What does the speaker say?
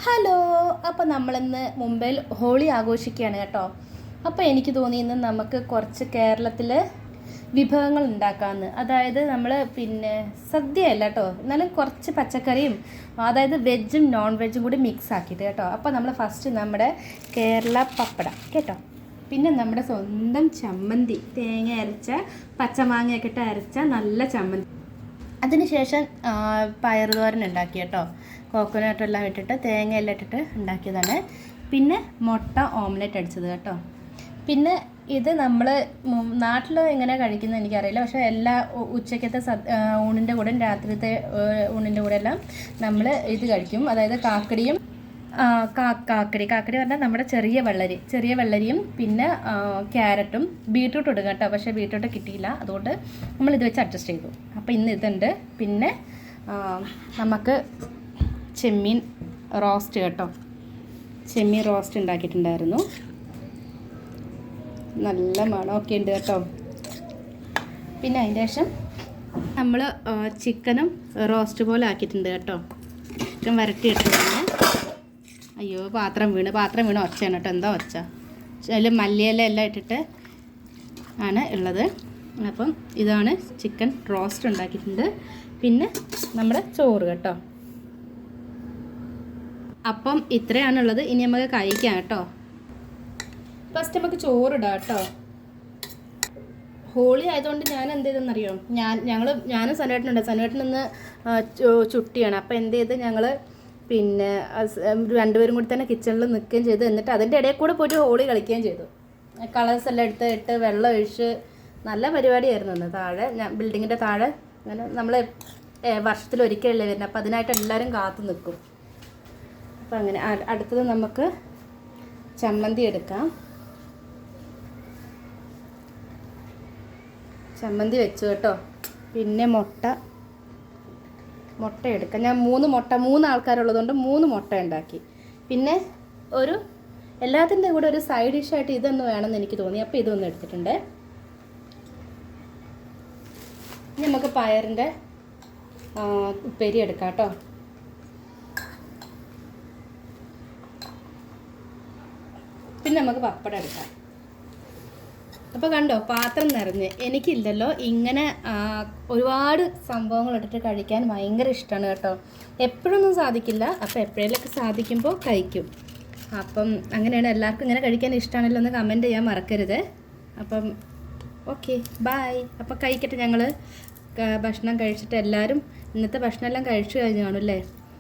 Hello. അപ്പോൾ നമ്മളിന്ന് മുംബൈയിൽ ഹോളി ആഘോഷിക്കുകയാണ് കേട്ടോ. അപ്പോൾ എനിക്ക് തോന്നി ഇന്ന് നമുക്ക് കുറച്ച് കേരളത്തിൽ വിഭവങ്ങൾ ഉണ്ടാക്കാമെന്ന്. അതായത് നമ്മൾ സദ്യയല്ല കേട്ടോ, എന്നാലും കുറച്ച് പച്ചക്കറിയും അതായത് വെജും നോൺ വെജും കൂടി മിക്സ് ആക്കിയിട്ട് കേട്ടോ. അപ്പോൾ നമ്മൾ ഫസ്റ്റ് നമ്മുടെ കേരള പപ്പടം കേട്ടോ, പിന്നെ നമ്മുടെ സ്വന്തം ചമ്മന്തി, തേങ്ങ അരച്ച പച്ചമാങ്ങയൊക്കെ ഇട്ട് അരച്ച നല്ല ചമ്മന്തി. അതിനുശേഷം പയറുതോരൻ ഉണ്ടാക്കി കേട്ടോ, കോക്കനട്ടെല്ലാം ഇട്ടിട്ട് തേങ്ങയെല്ലാം ഇട്ടിട്ട് ഉണ്ടാക്കിയതാണ്. പിന്നെ മുട്ട ഓംലെറ്റ് അടിച്ചത് കേട്ടോ. പിന്നെ ഇത് നമ്മൾ നാട്ടിൽ എങ്ങനെ കഴിക്കുന്നത് എനിക്കറിയില്ല, പക്ഷേ എല്ലാ ഉച്ചക്കത്തെ ഊണിൻ്റെ കൂടെ രാത്രിത്തെ ഊണിൻ്റെ കൂടെ എല്ലാം നമ്മൾ ഇത് കഴിക്കും. അതായത് കാക്കടിയും കാക്കടി പറഞ്ഞാൽ നമ്മുടെ ചെറിയ വെള്ളരിയും പിന്നെ ക്യാരറ്റും ബീട്രൂട്ട് ഇടുക കേട്ടോ. പക്ഷേ ബീട്രൂട്ട് കിട്ടിയില്ല, അതുകൊണ്ട് നമ്മൾ ഇത് വെച്ച് അഡ്ജസ്റ്റ് ചെയ്തു. അപ്പോൾ ഇന്ന് ഇതുണ്ട്. പിന്നെ നമുക്ക് ചെമ്മീൻ റോസ്റ്റ് കേട്ടോ, ചെമ്മീൻ റോസ്റ്റ് ഉണ്ടാക്കിയിട്ടുണ്ടായിരുന്നു. നല്ല മണമൊക്കെ ഉണ്ട് കേട്ടോ. പിന്നെ അതിൻ്റെ ശേഷം നമ്മൾ ചിക്കനും റോസ്റ്റ് പോലെ ആക്കിയിട്ടുണ്ട് കേട്ടോ. ചിക്കൻ വരട്ടിയിട്ടുണ്ട്. അയ്യോ പാത്രം വീണ് ഒച്ചയാണ് കേട്ടോ. എന്താ ഒച്ച? അതിൽ മല്ലിയില എല്ലാം ഇട്ടിട്ട് ആണ് ഉള്ളത്. അപ്പം ഇതാണ് ചിക്കൻ റോസ്റ്റ് ഉണ്ടാക്കിയിട്ടുണ്ട്. പിന്നെ നമ്മുടെ ചോറ് കേട്ടോ. അപ്പം ഇത്രയാണുള്ളത്. ഇനി നമുക്ക് കഴിക്കാം കേട്ടോ. ഫസ്റ്റ് നമുക്ക് ചോറിടാം കേട്ടോ. ഹോളി ആയതുകൊണ്ട് ഞാൻ എന്ത് ചെയ്തെന്നറിയോ, ഞാനും സനുവേട്ടൻ ഇന്ന് ചുട്ടിയാണ്. അപ്പോൾ എന്ത് ചെയ്ത് ഞങ്ങൾ രണ്ടുപേരും കൂടി തന്നെ കിച്ചണിൽ നിൽക്കുകയും ചെയ്തു. എന്നിട്ട് അതിൻ്റെ ഇടയിൽ കൂടെ പോയിട്ട് ഹോളി കളിക്കുകയും ചെയ്തു. കളേഴ്സ് എല്ലാം ഇട്ട് വെള്ളം ഒഴിച്ച് നല്ല പരിപാടിയായിരുന്നു അന്ന്. താഴെ ബിൽഡിങ്ങിൻ്റെ താഴെ അങ്ങനെ നമ്മൾ വർഷത്തിലൊരിക്കലല്ലേ വരുന്നത്, അപ്പോൾ അതിനായിട്ട് എല്ലാവരും കാത്തു നിൽക്കും. അപ്പോൾ അങ്ങനെ അടുത്തത് നമുക്ക് ചമ്മന്തി എടുക്കാം. ചമ്മന്തി വെച്ചു കേട്ടോ. പിന്നെ മുട്ട എടുക്കാം. ഞാൻ 3 ആൾക്കാരുള്ളതുകൊണ്ട് 3 മുട്ട ഉണ്ടാക്കി. പിന്നെ എല്ലാത്തിൻ്റെ കൂടെ ഒരു സൈഡ് ഡിഷായിട്ട് ഇതൊന്ന് വേണമെന്ന് എനിക്ക് തോന്നി, അപ്പോൾ ഇതൊന്നും എടുത്തിട്ടുണ്ട്. ഇനി നമുക്ക് പയറിൻ്റെ ഉപ്പേരി എടുക്കാം കേട്ടോ. പിന്നെ നമുക്ക് പപ്പടം എടുക്കാം. അപ്പോൾ കണ്ടോ, പാത്രം നിറഞ്ഞ്. എനിക്കില്ലല്ലോ ഇങ്ങനെ ഒരുപാട് സംഭവങ്ങൾ ഇട്ടിട്ട് കഴിക്കാൻ ഭയങ്കര ഇഷ്ടമാണ് കേട്ടോ. എപ്പോഴൊന്നും സാധിക്കില്ല, അപ്പോൾ എപ്പോഴേലൊക്കെ സാധിക്കുമ്പോൾ കഴിക്കും. അപ്പം അങ്ങനെയാണ്. എല്ലാവർക്കും ഇങ്ങനെ കഴിക്കാൻ ഇഷ്ടമാണല്ലോ എന്ന് കമൻറ്റ് ചെയ്യാൻ മറക്കരുത്. അപ്പം ഓക്കെ ബൈ. അപ്പോൾ കഴിക്കട്ടെ. ഞങ്ങൾ ഭക്ഷണം കഴിച്ചിട്ട് എല്ലാവരും ഇന്നത്തെ ഭക്ഷണം എല്ലാം കഴിച്ചു കഴിഞ്ഞു കാണും അല്ലേ.